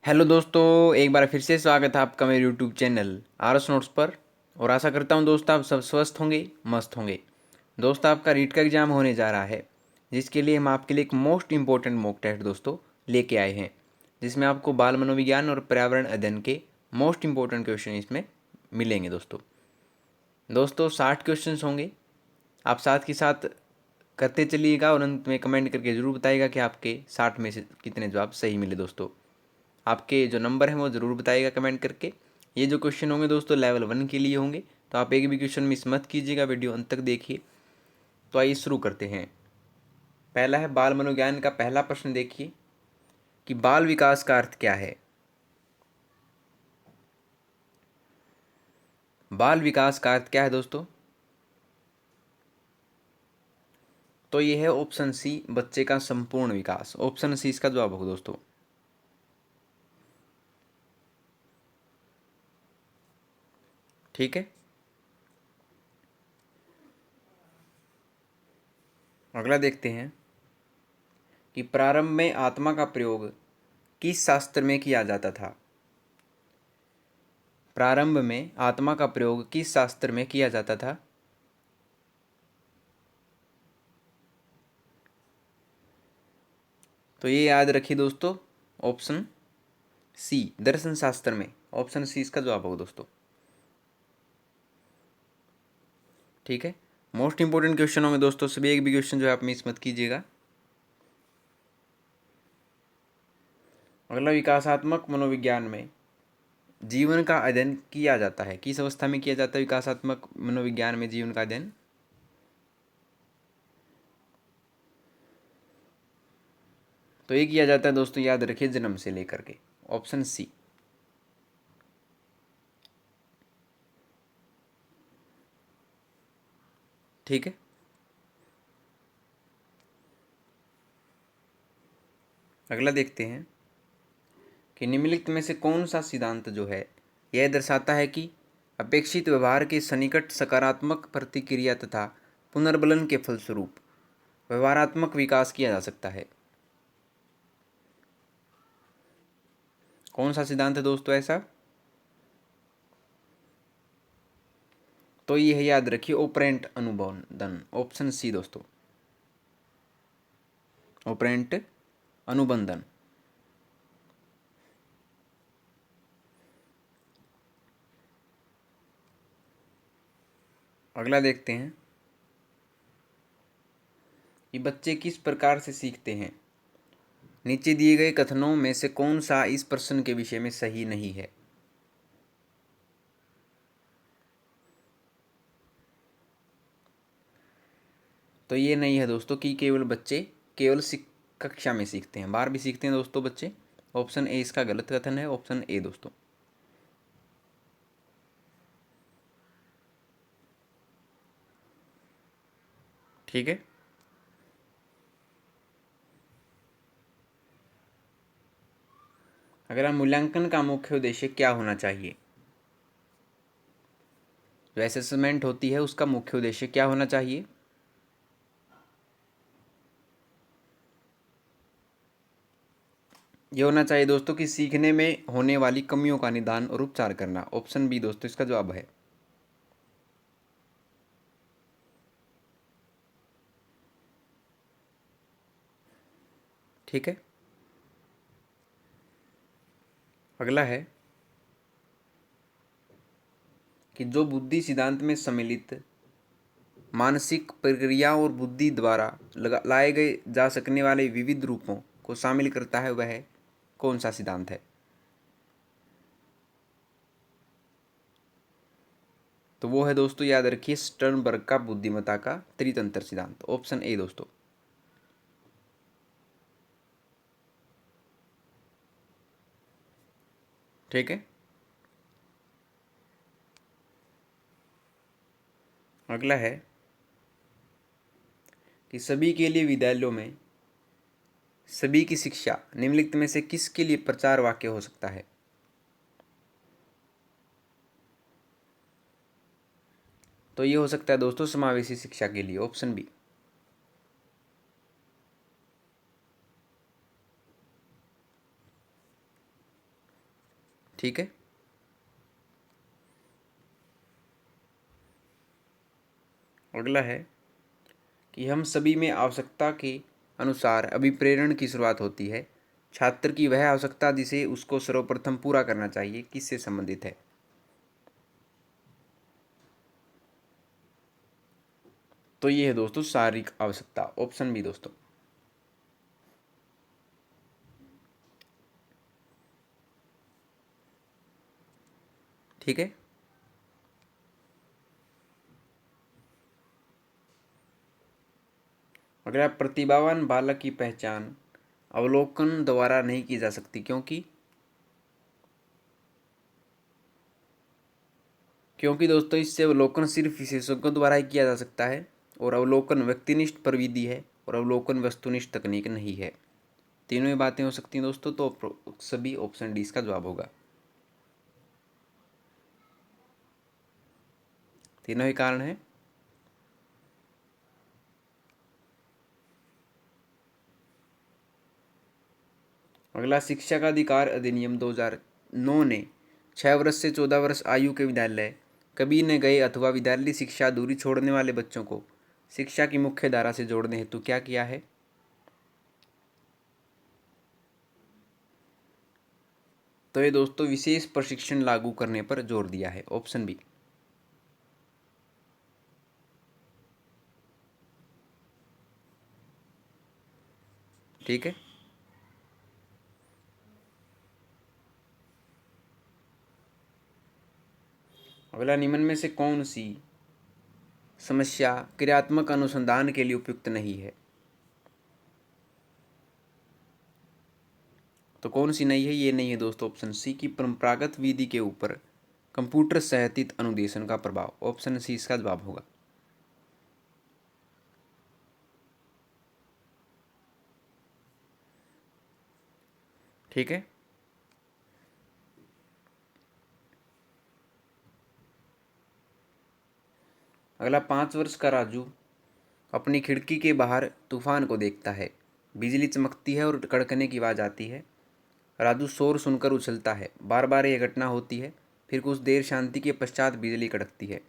Hello दोस्तों, एक बार फिर से स्वागत है आपका मेरे यूट्यूब चैनल आरएस नोट्स पर। और आशा करता हूँ दोस्त आप सब स्वस्थ होंगे, मस्त होंगे। दोस्त आपका रीट का एग्ज़ाम होने जा रहा है, जिसके लिए हम आपके लिए एक मोस्ट इंपॉर्टेंट मॉक टेस्ट दोस्तों लेके आए हैं, जिसमें आपको बाल मनोविज्ञान और पर्यावरण अध्ययन के मोस्ट इंपॉर्टेंट क्वेश्चन इसमें मिलेंगे। दोस्तों दोस्तों 60 क्वेश्चन होंगे। आप साथ के साथ करते चलिएगा और अंत में कमेंट करके ज़रूर बताइएगा कि आपके 60 में से कितने जवाब सही मिले। दोस्तों आपके जो नंबर हैं वो ज़रूर बताइएगा कमेंट करके। ये जो क्वेश्चन होंगे दोस्तों लेवल 1 के लिए होंगे, तो आप एक भी क्वेश्चन मिस मत कीजिएगा, वीडियो अंत तक देखिए। तो आइए शुरू करते हैं। पहला है बाल मनोविज्ञान का पहला प्रश्न। देखिए कि बाल विकास का अर्थ क्या है। बाल विकास का अर्थ क्या है दोस्तों? तो ये है ऑप्शन सी, बच्चे का संपूर्ण विकास। ऑप्शन सी इसका जवाब होगा दोस्तों। ठीक है, अगला देखते हैं कि प्रारंभ में आत्मा का प्रयोग किस शास्त्र में किया जाता था। प्रारंभ में आत्मा का प्रयोग किस शास्त्र में किया जाता था? तो ये याद रखिए दोस्तों, ऑप्शन सी दर्शन शास्त्र में। ऑप्शन सी इसका जवाब होगा दोस्तों। ठीक है, मोस्ट इंपोर्टेंट क्वेश्चन होंगे दोस्तों, सभी एक भी क्वेश्चन जो है आप मिस मत कीजिएगा। अगला, विकासात्मक मनोविज्ञान में जीवन का अध्ययन किया जाता है। किस अवस्था में किया जाता है विकासात्मक मनोविज्ञान में जीवन का अध्ययन? तो ये किया जाता है दोस्तों, याद रखिए, जन्म से लेकर के। Option C. ठीक है, अगला देखते हैं कि निम्नलिखित में से कौन सा सिद्धांत जो है यह दर्शाता है कि अपेक्षित व्यवहार के सन्निकट सकारात्मक प्रतिक्रिया तथा पुनर्बलन के फलस्वरूप व्यवहारात्मक विकास किया जा सकता है। कौन सा सिद्धांत है दोस्तों ऐसा? तो ये है, याद रखिए, ऑपरेंट अनुबंधन। ऑप्शन सी दोस्तों, ऑपरेंट अनुबंधन। अगला देखते हैं कि बच्चे किस प्रकार से सीखते हैं। नीचे दिए गए कथनों में से कौन सा इस प्रश्न के विषय में सही नहीं है? तो ये नहीं है दोस्तों कि केवल बच्चे केवल कक्षा में सीखते हैं, बाहर भी सीखते हैं दोस्तों बच्चे। ऑप्शन ए इसका गलत कथन है, ऑप्शन ए दोस्तों। ठीक है, अगर हम मूल्यांकन का मुख्य उद्देश्य क्या होना चाहिए, जो असेसमेंट होती है उसका मुख्य उद्देश्य क्या होना चाहिए? ये होना चाहिए दोस्तों कि सीखने में होने वाली कमियों का निदान और उपचार करना। ऑप्शन बी दोस्तों इसका जवाब है। ठीक है, अगला है कि जो बुद्धि सिद्धांत में सम्मिलित मानसिक प्रक्रिया और बुद्धि द्वारा लाए गए जा सकने वाले विविध रूपों को शामिल करता है, वह कौन सा सिद्धांत है? तो वो है दोस्तों, याद रखिए, स्टर्नबर्ग का बुद्धिमत्ता का त्रितंत्र सिद्धांत। ऑप्शन ए दोस्तों। ठीक है, अगला है कि सभी के लिए विद्यालयों में सभी की शिक्षा निम्नलिखित में से किसके लिए प्रचार वाक्य हो सकता है? तो ये हो सकता है दोस्तों समावेशी शिक्षा के लिए। Option B. ठीक है। अगला है कि हम सभी में आवश्यकता के अनुसार अभिप्रेरण की शुरुआत होती है। छात्र की वह आवश्यकता जिसे उसको सर्वप्रथम पूरा करना चाहिए किससे संबंधित है? तो ये है दोस्तों शारीरिक आवश्यकता, ऑप्शन बी दोस्तों। ठीक है। अगला, प्रतिभावान बालक की पहचान अवलोकन द्वारा नहीं की जा सकती क्योंकि क्योंकि दोस्तों इससे अवलोकन सिर्फ विशेषज्ञों द्वारा ही किया जा सकता है और अवलोकन व्यक्तिनिष्ठ प्रविधि है और अवलोकन वस्तुनिष्ठ तकनीक नहीं है। तीनों ही बातें हो सकती हैं दोस्तों, तो सभी ऑप्शन डी इसका जवाब होगा। तीनों ही कारण है। अगला, शिक्षा का अधिकार अधिनियम 2009 ने 6 वर्ष से 14 वर्ष आयु के विद्यालय कभी न गए अथवा विद्यालय शिक्षा दूरी छोड़ने वाले बच्चों को शिक्षा की मुख्य धारा से जोड़ने हेतु क्या किया है? तो ये दोस्तों विशेष प्रशिक्षण लागू करने पर जोर दिया है, ऑप्शन बी। ठीक है। अगला, निम्न में से कौन सी समस्या क्रियात्मक अनुसंधान के लिए उपयुक्त नहीं है? तो कौन सी नहीं है? ये नहीं है दोस्तों ऑप्शन सी की परंपरागत विधि के ऊपर कंप्यूटर सहायतित अनुदेशन का प्रभाव, ऑप्शन सी इसका जवाब होगा। ठीक है। अगला, 5 वर्ष का राजू अपनी खिड़की के बाहर तूफान को देखता है। बिजली चमकती है और कड़कने की आवाज़ आती है। राजू शोर सुनकर उछलता है। बार बार यह घटना होती है। फिर कुछ देर शांति के पश्चात बिजली कड़कती है।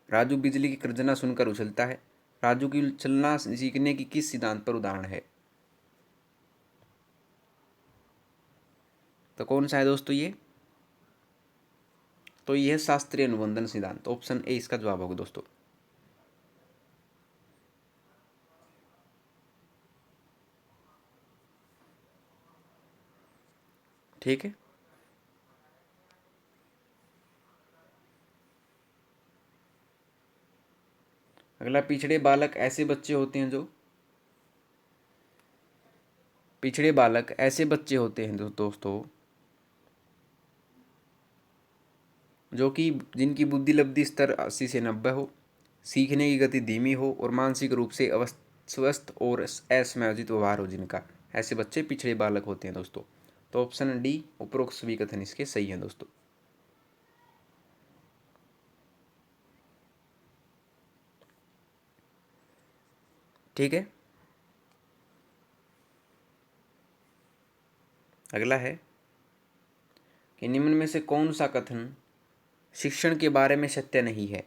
राजू बिजली की गर्जना सुनकर उछलता है। राजू की उछलना सीखने की किस सिद्धांत पर उदाहरण है? तो कौन सा है दोस्तों ये? तो यह शास्त्रीय अनुबंधन सिद्धांत, ऑप्शन ए इसका जवाब होगा दोस्तों। ठीक है। अगला, पिछड़े बालक ऐसे बच्चे होते हैं दोस्तों जो कि जिनकी बुद्धि लब्धि स्तर 80 से 90 हो, सीखने की गति धीमी हो और मानसिक रूप से अस्वस्थ और असमायोजित व्यवहार हो जिनका, ऐसे बच्चे पिछड़े बालक होते हैं दोस्तों। तो ऑप्शन डी उपरोक्त सभी कथन इसके सही हैं दोस्तों। ठीक है। अगला है कि निम्न में से कौन सा कथन शिक्षण के बारे में सत्य नहीं है?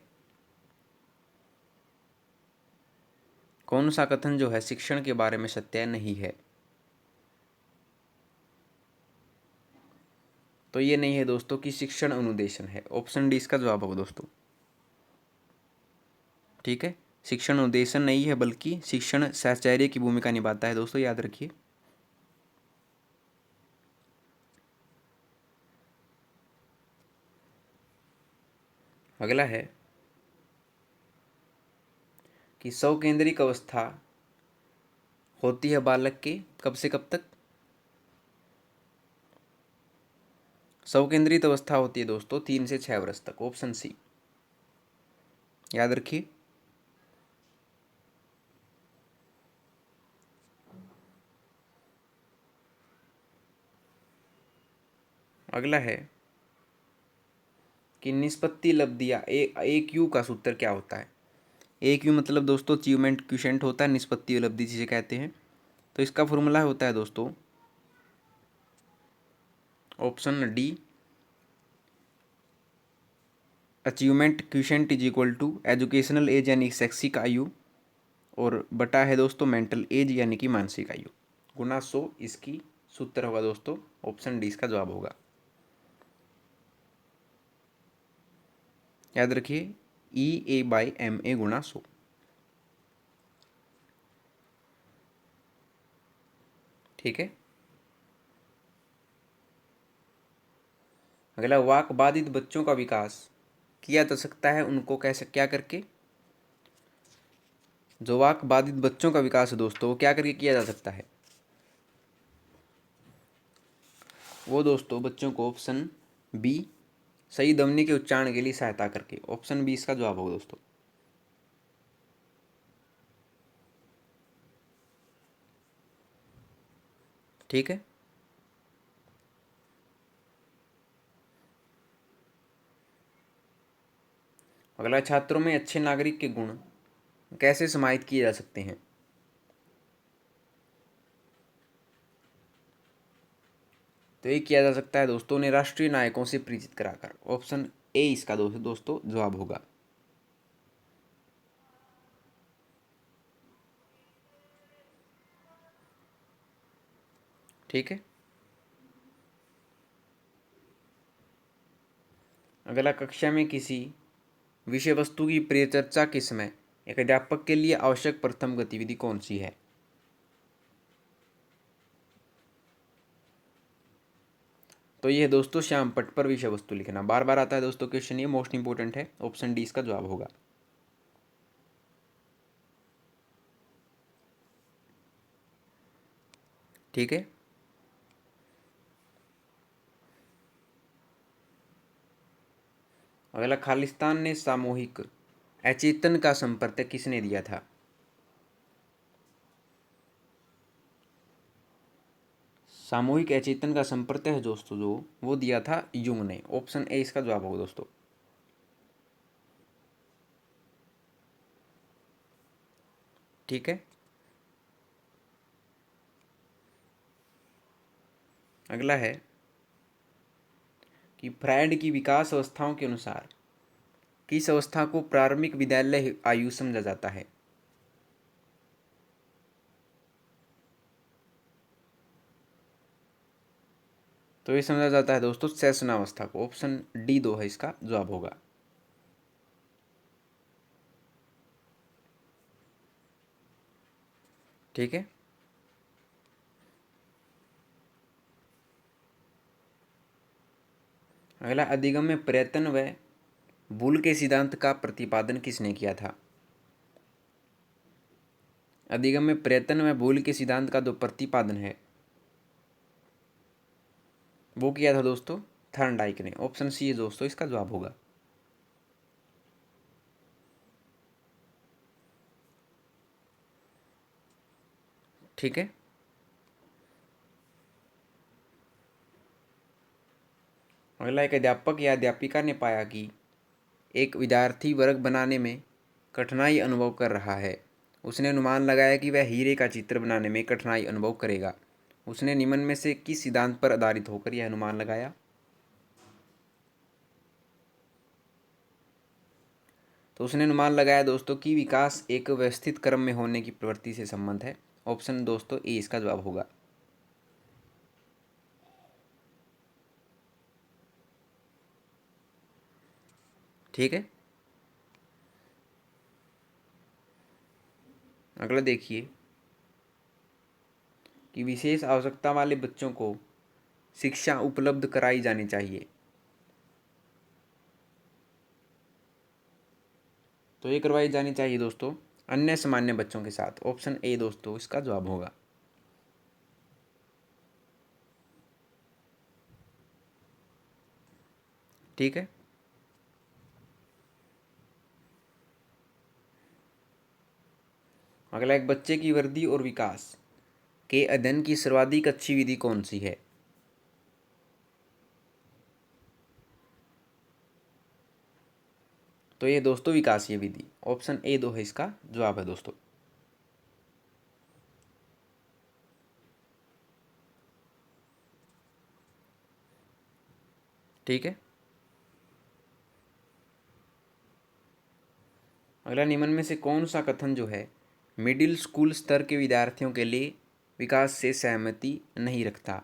कौन सा कथन जो है शिक्षण के बारे में सत्य नहीं है? तो ये नहीं है दोस्तों कि शिक्षण अनुदेशन है, ऑप्शन डी इसका जवाब होगा दोस्तों। ठीक है। शिक्षण अनुदेशन नहीं है बल्कि शिक्षण साहचर्य की भूमिका निभाता है दोस्तों, याद रखिए। अगला है कि स्वकेंद्रिक अवस्था होती है बालक के कब से कब तक? स्वकेंद्रित अवस्था होती है दोस्तों 3 से 6 वर्ष तक, ऑप्शन सी याद रखिए। अगला है कि निष्पत्ति लब्धियाँ एक यू का सूत्र क्या होता है? एक यू मतलब दोस्तों अचीवमेंट क्वेशेंट होता है, निष्पत्ति लब्धि जिसे कहते हैं। तो इसका फॉर्मूला होता है दोस्तों option D achievement quotient is equal to educational age यानी शैक्षिक आयु और बटा है दोस्तों मेंटल एज यानी कि मानसिक आयु गुना 100 इसकी सूत्र होगा दोस्तों। ऑप्शन डी इसका जवाब होगा। याद रखिए EA/MA गुना 100। ठीक है। अगला वाक बाधित बच्चों का विकास किया जा सकता है उनको कैसे क्या करके। जो वाक बाधित बच्चों का विकास है दोस्तों वो क्या करके किया जा सकता है। वो दोस्तों बच्चों को ऑप्शन बी सही ध्वनि के उच्चारण के लिए सहायता करके। ऑप्शन बी इसका जवाब होगा दोस्तों। ठीक है। अगला छात्रों में अच्छे नागरिक के गुण कैसे समाहित किए जा सकते हैं। तो ये किया जा सकता है दोस्तों ने राष्ट्रीय नायकों से परिचित कराकर। ऑप्शन ए इसका दोस्तों जवाब होगा। ठीक है। अगला कक्षा में किसी विषय वस्तु की परिचर्चा के समय एक अध्यापक के लिए आवश्यक प्रथम गतिविधि कौन सी है। तो ये है दोस्तों श्याम पट पर विषय वस्तु लिखना। बार बार आता है दोस्तों क्वेश्चन, ये मोस्ट इंपोर्टेंट है। ऑप्शन डी इसका जवाब होगा। ठीक है। अगला खालिस्तान ने सामूहिक अचेतन का संपर्क किसने दिया था। सामूहिक अचेतन का संपर्क है दोस्तों जो वो दिया था युंग ने। ऑप्शन ए इसका जवाब होगा दोस्तों। ठीक है। अगला है कि फ्रायड की विकास अवस्थाओं के अनुसार किस अवस्था को प्रारंभिक विद्यालय आयु समझा जाता है। तो ये समझा जाता है दोस्तों शैशनावस्था को। ऑप्शन डी दो है इसका जवाब होगा। ठीक है। अगला अधिगम में प्रयत्न व भूल के सिद्धांत का प्रतिपादन किसने किया था। अधिगम में प्रयत्न व भूल के सिद्धांत का जो प्रतिपादन है वो किया था दोस्तों थर्नडाइक ने। ऑप्शन सी है दोस्तों इसका जवाब होगा। ठीक है। अगला एक अध्यापक या अध्यापिका ने पाया कि एक विद्यार्थी वर्ग बनाने में कठिनाई अनुभव कर रहा है। उसने अनुमान लगाया कि वह हीरे का चित्र बनाने में कठिनाई अनुभव करेगा। उसने निम्न में से किस सिद्धांत पर आधारित होकर यह अनुमान लगाया। तो उसने अनुमान लगाया दोस्तों कि विकास एक व्यवस्थित क्रम में होने की प्रवृत्ति से संबंध है। ऑप्शन दोस्तों ए इसका जवाब होगा। ठीक है। अगला देखिए कि विशेष आवश्यकता वाले बच्चों को शिक्षा उपलब्ध कराई जानी चाहिए। तो ये करवाई जानी चाहिए दोस्तों अन्य सामान्य बच्चों के साथ। ऑप्शन ए दोस्तों इसका जवाब होगा। ठीक है। अगला एक बच्चे की वृद्धि और विकास के अध्ययन की सर्वाधिक अच्छी विधि कौन सी है। तो ये दोस्तों विकासीय विधि। ऑप्शन ए दो है इसका जवाब है दोस्तों। ठीक है। अगला, निम्न में से कौन सा कथन जो है मिडिल स्कूल स्तर के विद्यार्थियों के लिए विकास से सहमति नहीं रखता?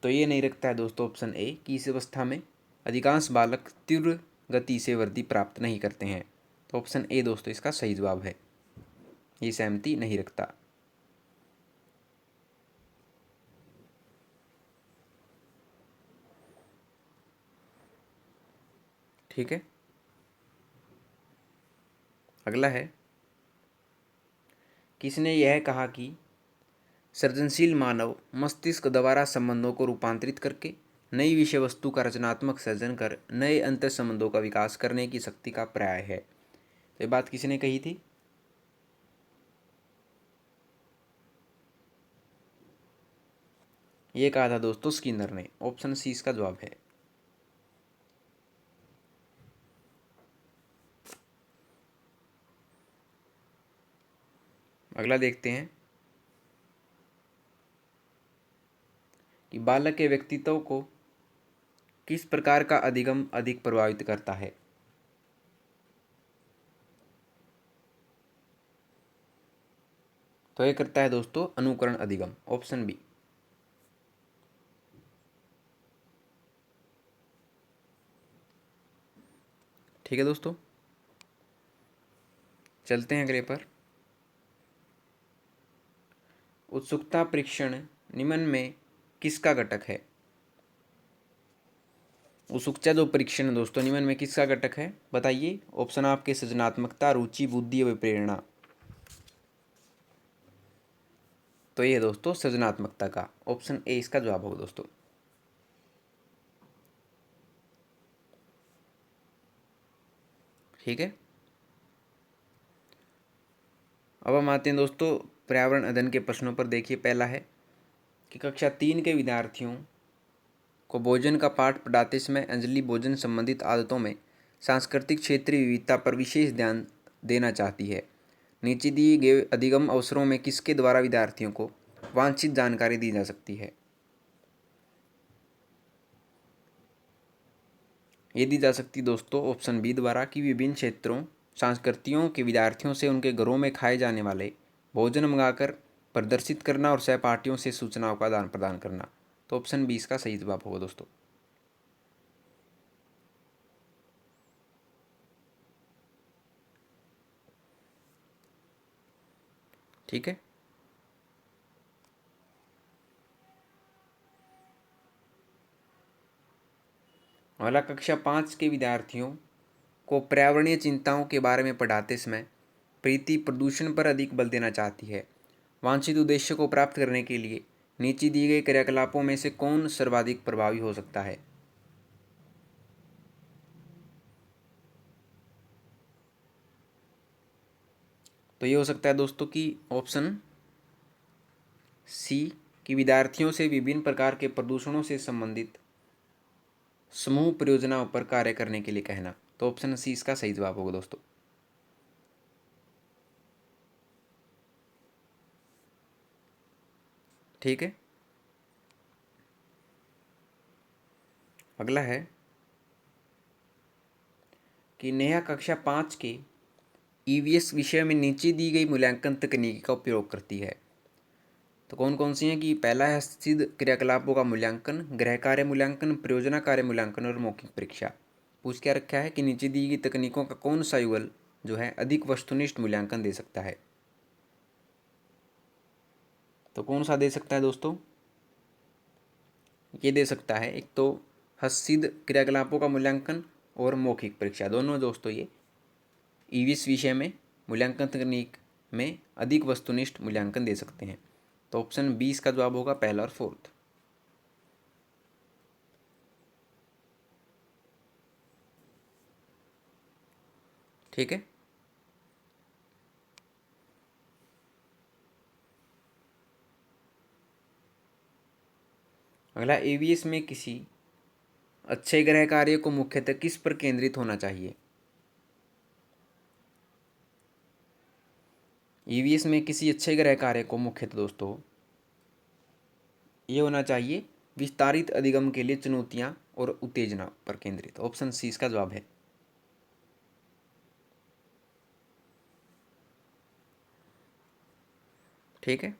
तो ये नहीं रखता है दोस्तों ऑप्शन ए कि इस अवस्था में अधिकांश बालक तीव्र गति से वृद्धि प्राप्त नहीं करते हैं। तो ऑप्शन ए दोस्तों इसका सही जवाब है, ये सहमति नहीं रखता। ठीक है, अगला है, किसने यह कहा कि सृजनशील मानव मस्तिष्क द्वारा संबंधों को रूपांतरित करके नई विषय वस्तु का रचनात्मक सृजन कर नए अंतर संबंधों का विकास करने की शक्ति का पर्याय है? तो ये बात किसने कही थी? ये कहा था दोस्तों स्किनर ने। ऑप्शन सी इसका जवाब है। अगला देखते हैं कि बालक के व्यक्तित्व को किस प्रकार का अधिगम अधिक प्रभावित करता है? तो ये करता है दोस्तों अनुकरण अधिगम, ऑप्शन बी। ठीक है दोस्तों, चलते हैं अगले पर। उत्सुकता परीक्षण निम्न में किसका घटक है? उत्सुकता जो परीक्षण है दोस्तों निम्न में किसका घटक है बताइए। ऑप्शन आपके सृजनात्मकता, रुचि, बुद्धि व प्रेरणा। तो ये दोस्तों सृजनात्मकता का, ऑप्शन ए इसका जवाब होगा दोस्तों। ठीक है, अब हम आते हैं दोस्तों पर्यावरण अध्ययन के प्रश्नों पर। देखिए, पहला है कि कक्षा 3 के विद्यार्थियों को भोजन का पाठ पढ़ाते समय अंजलि भोजन संबंधित आदतों में सांस्कृतिक क्षेत्रीय विविधता पर विशेष ध्यान देना चाहती है। नीचे दिए गए अधिगम अवसरों में किसके द्वारा विद्यार्थियों को वांछित जानकारी दी जा सकती है? ये दी जा सकती दोस्तों ऑप्शन बी द्वारा कि विभिन्न क्षेत्रों संस्कृतियों के विद्यार्थियों से उनके घरों में खाए जाने वाले भोजन मंगाकर प्रदर्शित करना और सहपाठियों से सूचनाओं का आदान प्रदान करना। तो ऑप्शन बी इसका सही जवाब होगा दोस्तों। ठीक है, अगला, कक्षा 5 के विद्यार्थियों को पर्यावरणीय चिंताओं के बारे में पढ़ाते समय प्रीति प्रदूषण पर अधिक बल देना चाहती है। वांछित उद्देश्य को प्राप्त करने के लिए नीचे दिए गए क्रियाकलापों में से कौन सर्वाधिक प्रभावी हो सकता है? तो ये हो सकता है दोस्तों कि ऑप्शन सी कि विद्यार्थियों से विभिन्न प्रकार के प्रदूषणों से संबंधित समूह परियोजनाओं पर कार्य करने के लिए कहना। तो ऑप्शन सी इसका सही जवाब होगा दोस्तों। ठीक है, अगला है कि नेहा कक्षा 5 के ईवीएस विषय में नीचे दी गई मूल्यांकन तकनीक का उपयोग करती है। तो कौन कौन सी हैं कि पहला है सिद्ध क्रियाकलापों का मूल्यांकन, गृह कार्य मूल्यांकन, परियोजना कार्य मूल्यांकन और मौखिक परीक्षा। पूछ क्या रखा है कि नीचे दी गई तकनीकों का कौन सा युगल जो है अधिक वस्तुनिष्ठ मूल्यांकन दे सकता है? तो कौन सा दे सकता है दोस्तों? ये दे सकता है एक तो हस्तसिद्ध क्रियाकलापों का मूल्यांकन और मौखिक परीक्षा, दोनों दोस्तों ये ईवीएस विषय में मूल्यांकन तकनीक में अधिक वस्तुनिष्ठ मूल्यांकन दे सकते हैं। तो ऑप्शन 20 का जवाब होगा पहला और फोर्थ। ठीक है, अगला, एवीएस में किसी अच्छे गृह कार्य को मुख्यतः किस पर केंद्रित होना चाहिए? ईवीएस में किसी अच्छे गृह कार्य को मुख्यतः दोस्तों ये होना चाहिए विस्तारित अधिगम के लिए चुनौतियां और उत्तेजना पर केंद्रित। ऑप्शन सी इसका जवाब है। ठीक है,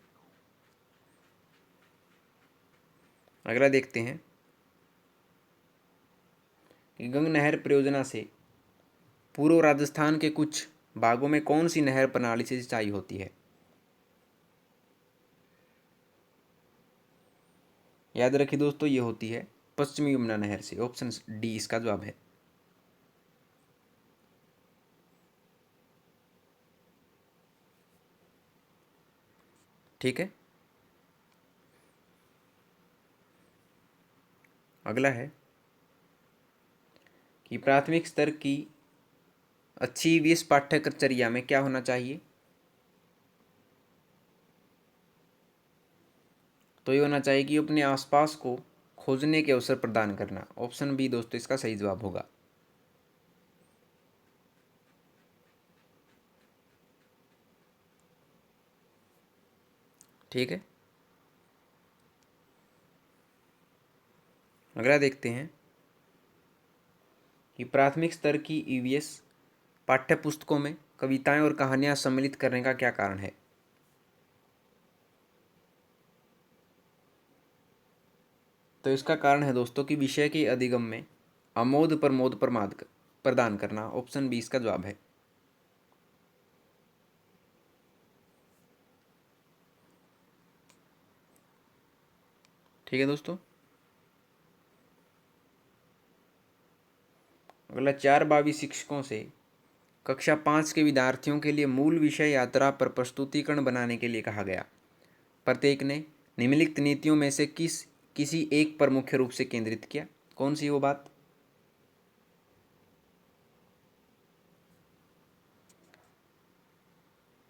अगला देखते हैं कि गंग नहर परियोजना से पूर्व राजस्थान के कुछ भागों में कौन सी नहर प्रणाली से सिंचाई होती है। याद रखिए दोस्तों, ये होती है पश्चिमी यमुना नहर से। ऑप्शन डी इसका जवाब है। ठीक है, अगला है कि प्राथमिक स्तर की अच्छी ईवीएस पाठ्यचर्या में क्या होना चाहिए। तो ये होना चाहिए कि अपने आसपास को खोजने के अवसर प्रदान करना। ऑप्शन बी दोस्तों इसका सही जवाब होगा। ठीक है, अगला देखते हैं कि प्राथमिक स्तर की ईवीएस पाठ्य पुस्तकों में कविताएं और कहानियां सम्मिलित करने का क्या कारण है। तो इसका कारण है दोस्तों कि विषय के अधिगम में आमोद प्रमोद प्रदान करना। ऑप्शन बी इसका जवाब है। ठीक है दोस्तों, अगला 4 भावी शिक्षकों से कक्षा 5 के विद्यार्थियों के लिए मूल विषय यात्रा पर प्रस्तुतिकरण बनाने के लिए कहा गया। प्रत्येक ने निम्नलिखित नीतियों में से किसी एक पर मुख्य रूप से केंद्रित किया। कौन सी वो बात।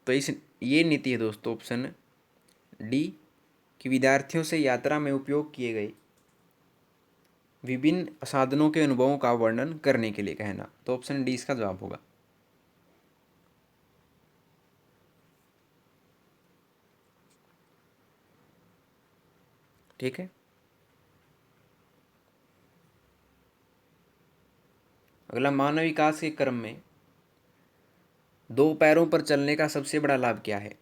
तो इस ये नीति है दोस्तों ऑप्शन डी कि विद्यार्थियों से यात्रा में उपयोग किए गए विभिन्न साधनों के अनुभवों का वर्णन करने के लिए कहना। तो ऑप्शन डी इसका जवाब होगा। ठीक है, अगला मानव विकास के क्रम में 2 पैरों पर चलने का सबसे बड़ा लाभ क्या है।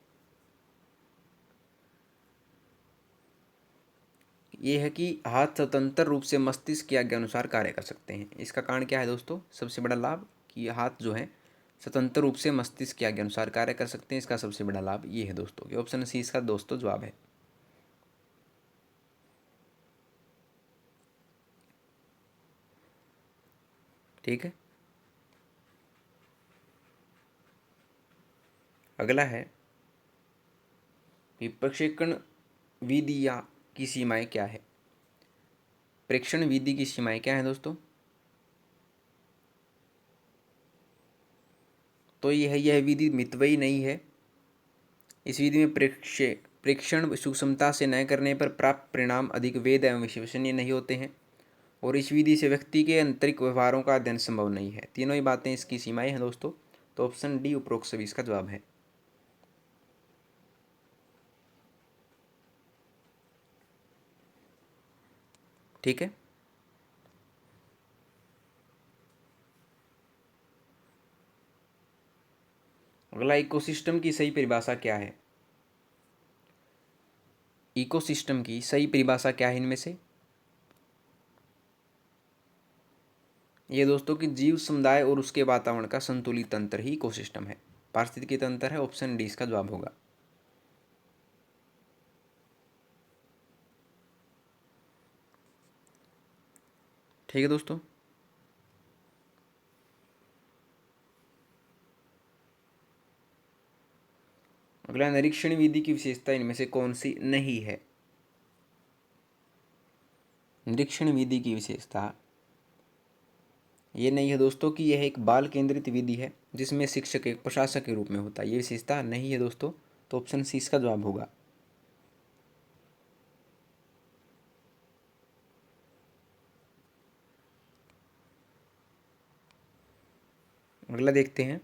ये है कि हाथ स्वतंत्र रूप से मस्तिष्क की आज्ञा अनुसार कार्य कर सकते हैं। इसका कारण क्या है दोस्तों, सबसे बड़ा लाभ कि हाथ जो है स्वतंत्र रूप से मस्तिष्क की आज्ञा अनुसार कार्य कर सकते हैं। इसका सबसे बड़ा लाभ ये है दोस्तों कि ऑप्शन सी इसका दोस्तों जवाब है। ठीक है, अगला है कि प्रक्षेपण विधि या की सीमाएं क्या है। प्रेक्षण विधि की सीमाएं क्या है दोस्तों। तो यह विधि मितव्ययी नहीं है। इस विधि में प्रेक्षण सूक्ष्मता से न करने पर प्राप्त परिणाम अधिक वैध एवं विश्वसनीय नहीं होते हैं, और इस विधि से व्यक्ति के आंतरिक व्यवहारों का अध्ययन संभव नहीं है। तीनों ही बातें इसकी सीमाएं हैं दोस्तों। तो ऑप्शन डी उपरोक्त सभी इसका जवाब है। ठीक है, अगला इकोसिस्टम की सही परिभाषा क्या है। इकोसिस्टम की सही परिभाषा क्या है इनमें से। ये दोस्तों कि जीव समुदाय और उसके वातावरण का संतुलित तंत्र ही इकोसिस्टम है, पारिस्थितिकी तंत्र है। ऑप्शन डी इसका जवाब होगा। ठीक है दोस्तों, अगला निरीक्षण विधि की विशेषता इनमें से कौन सी नहीं है। निरीक्षण विधि की विशेषता ये नहीं है दोस्तों कि यह एक बाल केंद्रित विधि है जिसमें शिक्षक एक प्रशासक के रूप में होता है। ये विशेषता नहीं है दोस्तों। तो ऑप्शन सी इसका जवाब होगा। अगला देखते हैं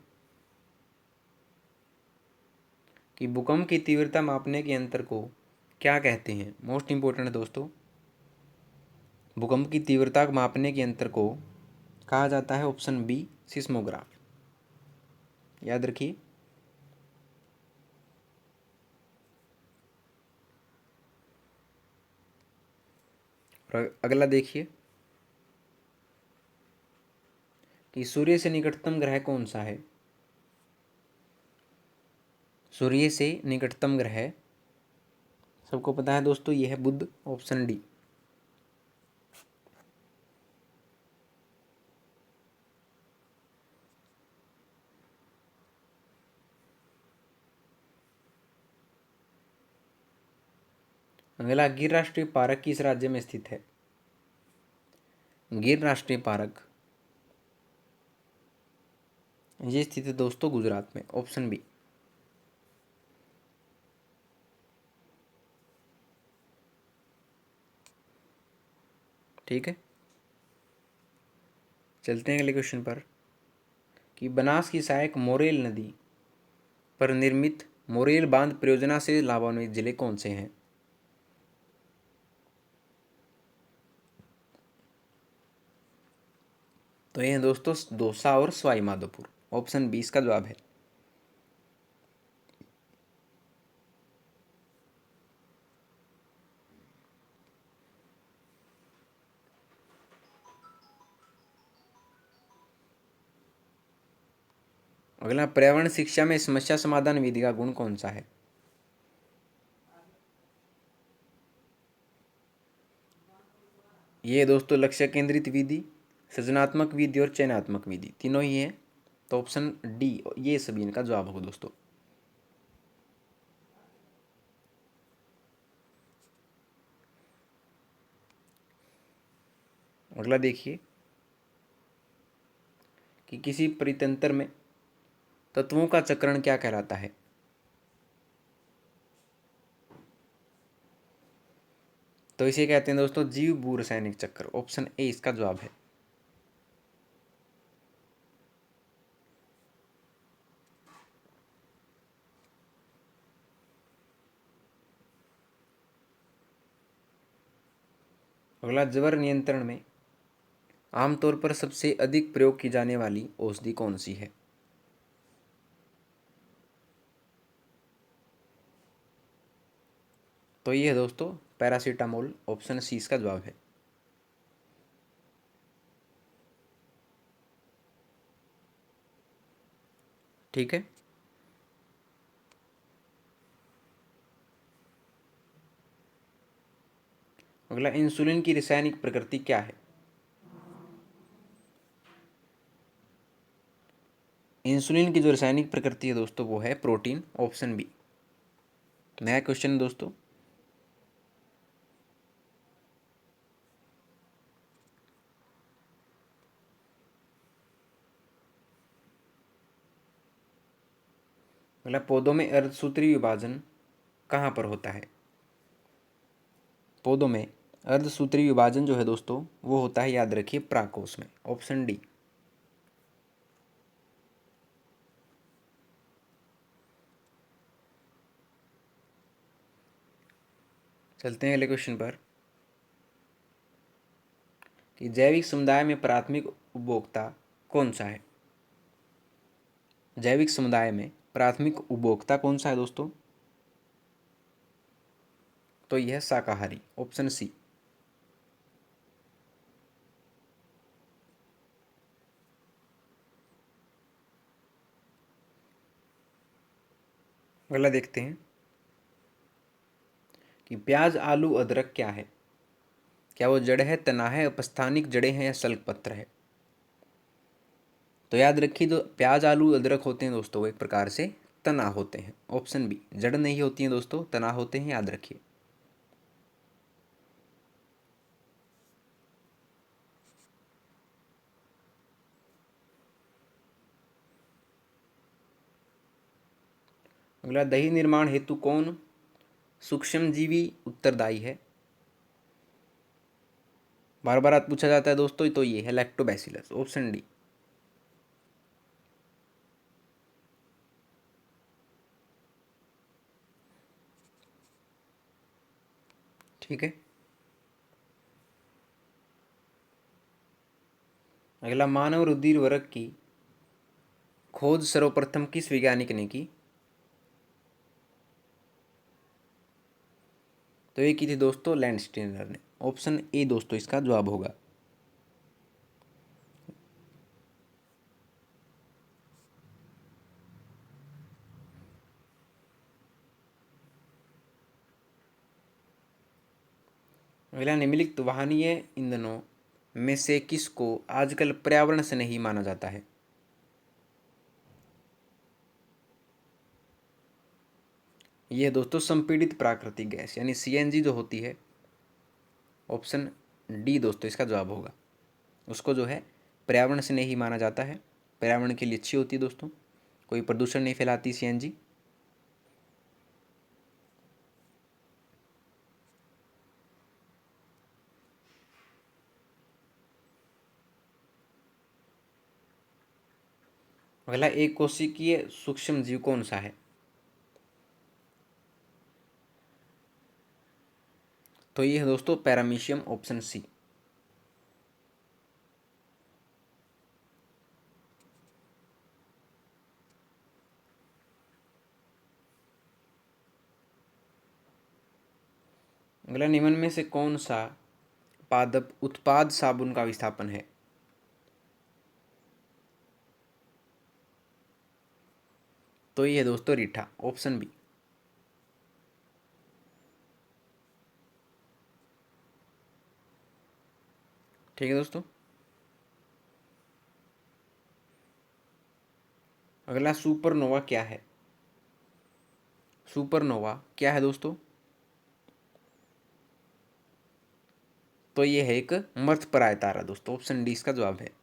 कि भूकंप की तीव्रता मापने के यंत्र को क्या कहते हैं। मोस्ट इंपॉर्टेंट है दोस्तों। भूकंप की तीव्रता को मापने के यंत्र को कहा जाता है? Option B seismograph. याद रखिए। और अगला देखिए कि सूर्य से निकटतम ग्रह कौन सा है? सूर्य से निकटतम ग्रह सबको पता है दोस्तों, यह है बुध। Option D. अगला, गिर राष्ट्रीय पार्क किस राज्य में स्थित है? गिर राष्ट्रीय पार्क ये स्थित है दोस्तों गुजरात में। Option B. ठीक है, चलते हैं अगले क्वेश्चन पर कि बनास की सहायक मोरेल नदी पर निर्मित मोरेल बांध परियोजना से लाभान्वित जिले कौन से हैं? तो ये हैं दोस्तों दौसा और सवाई माधोपुर। ऑप्शन बी इसका जवाब है। अगला, पर्यावरण शिक्षा में समस्या समाधान विधि का गुण कौन सा है? ये दोस्तों लक्ष्य केंद्रित विधि, सृजनात्मक विधि और चयनात्मक विधि, तीनों ही हैं। तो ऑप्शन डी ये सभी इनका जवाब होगा दोस्तों। अगला देखिए कि किसी परितंत्र में तत्वों का चक्रण क्या कहलाता है? तो इसे कहते हैं दोस्तों जीव भू रासायनिक चक्र। ऑप्शन ए इसका जवाब है। अगला, ज्वर नियंत्रण में आमतौर पर सबसे अधिक प्रयोग की जाने वाली औषधि कौन सी है? तो ये है दोस्तों पैरासीटामोल। ऑप्शन सी इसका जवाब है। ठीक है, अगला, इंसुलिन की रासायनिक प्रकृति क्या है? इंसुलिन की जो रासायनिक प्रकृति है दोस्तों वो है प्रोटीन। Option B. नया क्वेश्चन दोस्तों। अगला, पौधों में अर्धसूत्रीय विभाजन कहाँ पर होता है? पौधों में अर्धसूत्रीय विभाजन जो है दोस्तों वो होता है, याद रखिए, प्राकोष में। Option D. चलते हैं अगले क्वेश्चन पर कि जैविक समुदाय में प्राथमिक उपभोक्ता कौन सा है? जैविक समुदाय में प्राथमिक उपभोक्ता कौन सा है दोस्तों? तो यह है शाकाहारी। Option C. अगला देखते हैं कि प्याज आलू अदरक क्या है? क्या वो जड़ है, तना है, अपस्थानिक जड़ें हैं या सल्क पत्र है? तो याद रखिए, जो प्याज आलू अदरक होते हैं दोस्तों वो एक प्रकार से तना होते हैं। Option B. जड़ नहीं होती हैं दोस्तों, तना होते हैं, याद रखिए। अगला, दही निर्माण हेतु कौन सूक्ष्मजीवी उत्तरदायी है? बार बार पूछा जाता है दोस्तों, तो ये है लैक्टोबैसिलस। Option D. ठीक है, अगला, मानव रुधिर वर्ग की खोज सर्वप्रथम किस वैज्ञानिक ने की? तो ये की थी दोस्तों लैंडस्टीनर ने। ऑप्शन ए दोस्तों इसका जवाब होगा। अगला, निम्नलिखित वाहनीय ईंधनों में से किसको आजकल पर्यावरण से नहीं माना जाता है? यह दोस्तों संपीड़ित प्राकृतिक गैस यानी सीएनजी जो होती है, ऑप्शन डी दोस्तों इसका जवाब होगा। उसको जो है पर्यावरण से नहीं माना जाता है, पर्यावरण के लिए अच्छी होती है दोस्तों, कोई प्रदूषण नहीं फैलाती सीएनजी। अगला, एक कोशिकीय सूक्ष्म जीव कौन सा है? तो ये है दोस्तों पैरामीशियम, ऑप्शन सी। अगला, निम्न में से कौन सा पादप उत्पाद साबुन का विस्थापन है? तो ये है दोस्तों रीठा, ऑप्शन बी। ठीक है दोस्तों। अगला, सुपरनोवा क्या है? सुपरनोवा क्या है दोस्तों? तो ये है एक मध्यप्राय तारा दोस्तों, ऑप्शन डी इसका जवाब है।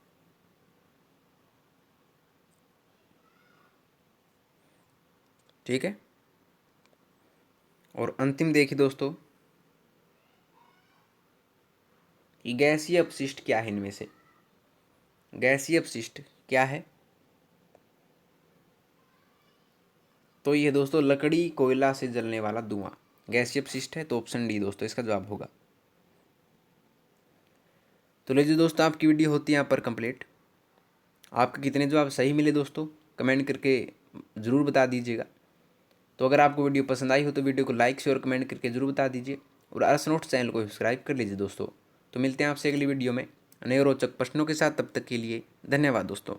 ठीक है। और अंतिम देखिए दोस्तों, कि गैसीय अपशिष्ट क्या है इनमें से? गैसीय अपशिष्ट क्या है? तो ये दोस्तों लकड़ी कोयला से जलने वाला धुआं गैसीय अपशिष्ट है, तो ऑप्शन डी दोस्तों इसका जवाब होगा। तो लीजिए दोस्तों, आपकी वीडियो होती है यहाँ पर कंप्लीट। आपके कितने जवाब सही मिले दोस्तों कमेंट करके ज़रूर बता दीजिएगा। तो अगर आपको वीडियो पसंद आई हो तो वीडियो को लाइक शेयर कमेंट करके जरूर बता दीजिए, और आरएस नोट्स चैनल को सब्सक्राइब कर लीजिए दोस्तों। तो मिलते हैं आपसे अगली वीडियो में नए रोचक प्रश्नों के साथ, तब तक के लिए धन्यवाद दोस्तों।